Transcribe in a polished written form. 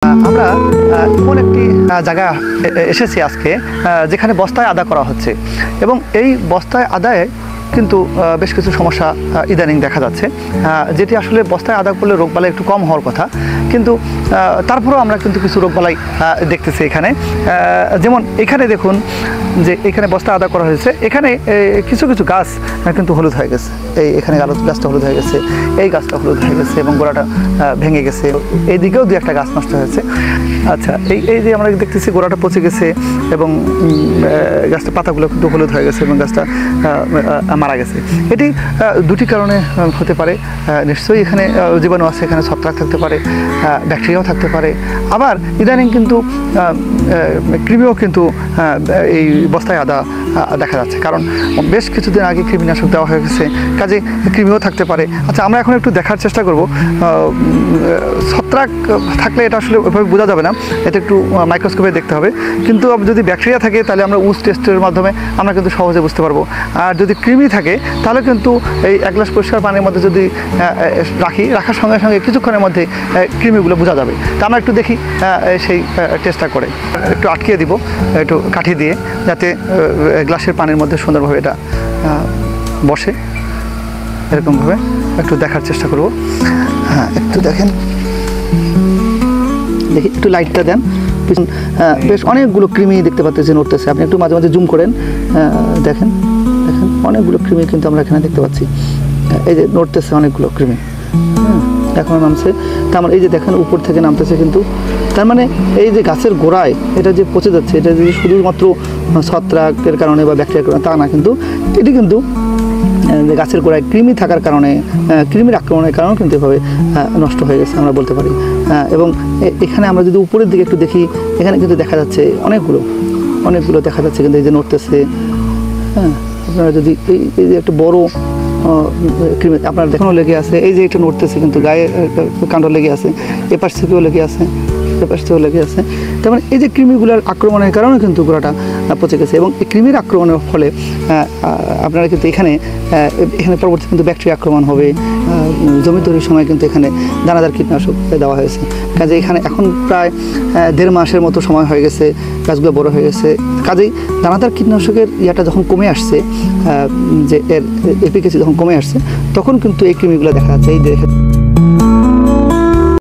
আমরা এমন একটি জায়গা এসেছি আজকে যেখানে বস্তায় আদা করা হচ্ছে এবং এই বস্তায় আদায়ে কিন্তু বেশ কিছু সমস্যা ইদানিং দেখা যাচ্ছে, যেটি আসলে বস্তায় আদা করলে রোগবালাই একটু কম হওয়ার কথা, কিন্তু তারপরেও আমরা কিন্তু কিছু রোগবালাই দেখতেছি এখানে। যেমন এখানে দেখুন যে এখানে বস্তা আদা করা হয়েছে, এখানে কিছু কিছু গাছ কিন্তু হলুদ হয়ে গেছে। এখানে গাছটা হলুদ হয়ে গেছে, এই গাছটা হলুদ হয়ে গেছে এবং গোড়াটা ভেঙে গেছে। এইদিকেও দু একটা গাছ নষ্ট হয়েছে। আচ্ছা, এই যে আমরা দেখতেছি গোড়াটা পচে গেছে এবং গাছটা পাতাগুলো কিন্তু হলুদ হয়ে গেছে এবং গাছটা মারা গেছে। এটি দুটি কারণে হতে পারে। নিশ্চয়ই এখানে জীবাণু আছে, এখানে ছত্রাক থাকতে পারে, ব্যাকটেরিয়াও থাকতে পারে, আবার ইদানিং কিন্তু কৃমিও কিন্তু এই বস্তায় আদা দেখা যাচ্ছে, কারণ বেশ কিছুদিন আগে কৃমিনাশক দেওয়া হয়ে গেছে, কাজে কৃমিও থাকতে পারে। আচ্ছা, আমরা এখন একটু দেখার চেষ্টা করব। ছত্রাক থাকলে এটা আসলে ওইভাবে বোঝা যাবে না, এটা একটু মাইক্রোস্কোপে দেখতে হবে, কিন্তু যদি ব্যাকটেরিয়া থাকে তাহলে আমরা উস টেস্টের মাধ্যমে আমরা কিন্তু সহজে বুঝতে পারবো। আর যদি কৃমি থাকে তাহলে কিন্তু এই এক গ্লাস পরিষ্কার পানির মধ্যে যদি রাখার সঙ্গে সঙ্গে কিছুক্ষণের মধ্যে কৃমিগুলো বোঝা যাবে। তা আমরা একটু দেখি সেই টেস্টটা করে। একটু আটকিয়ে দিব একটু কাঠি দিয়ে, যাতে গ্লাসের পানির মধ্যে সুন্দরভাবে এটা বসে। এরকমভাবে একটু দেখার চেষ্টা করব। হ্যাঁ, একটু দেখেন, দেখি একটু লাইটটা দেন। বেশ অনেকগুলো কৃমি দেখতে পাচ্ছেন উঠতেছে। আপনি একটু মাঝে মাঝে জুম করেন, দেখেন দেখেন অনেকগুলো কৃমি কিন্তু আমরা এখানে দেখতে পাচ্ছি। এই যে নড়তেছে অনেকগুলো কৃমি, এখন নামছে। তার মানে এই যে দেখেন উপর থেকে নামতেছে, কিন্তু তার মানে এই যে গাছের গোড়ায় এটা যে পচে যাচ্ছে, এটা যদি শুধুমাত্র ছত্রাকের কারণে বা ব্যাকটেরিয়ার কারণে তা না, কিন্তু এটি কিন্তু গাছের গোড়ায় কৃমি থাকার কারণে, কৃমির আক্রমণের কারণে কিন্তু এভাবে নষ্ট হয়ে গেছে আমরা বলতে পারি। এবং এখানে আমরা যদি উপরের দিকে একটু দেখি, এখানে কিন্তু দেখা যাচ্ছে অনেকগুলো দেখা যাচ্ছে, কিন্তু এই যে নড়তেছে। হ্যাঁ, আপনারা যদি এই যে একটা বড় কৃমি আপনার দেখানো লেগে আছে, এই যে এটা নড়তেছে, কিন্তু গায়ে কাণ্ড লেগে আছে, এপাশ থেকেও লেগে আছে, এপাশ থেকেও লেগে আছে। তার মানে এই যে কৃমিগুলোর আক্রমণের কারণে কিন্তু গোড়াটা পচে গেছে। এবং এই কৃমির আক্রমণের ফলে আপনারা কিন্তু এখানে পরবর্তী কিন্তু ব্যাকটেরিয়া আক্রমণ হবে। জমি তৈরির সময় কিন্তু এখানে দানাদার কীটনাশক দেওয়া হয়েছে, কাজে এখানে এখন প্রায় 1.5 মাসের মতো সময় হয়ে গেছে, গাছগুলো বড় হয়ে গেছে। কাজেই দানাদার কীটনাশকের ইয়াটা যখন কমে আসছে, যে এর এফিকেসি যখন কমে আসছে, তখন কিন্তু এই কৃমিগুলো দেখা যাচ্ছে। এই দেখে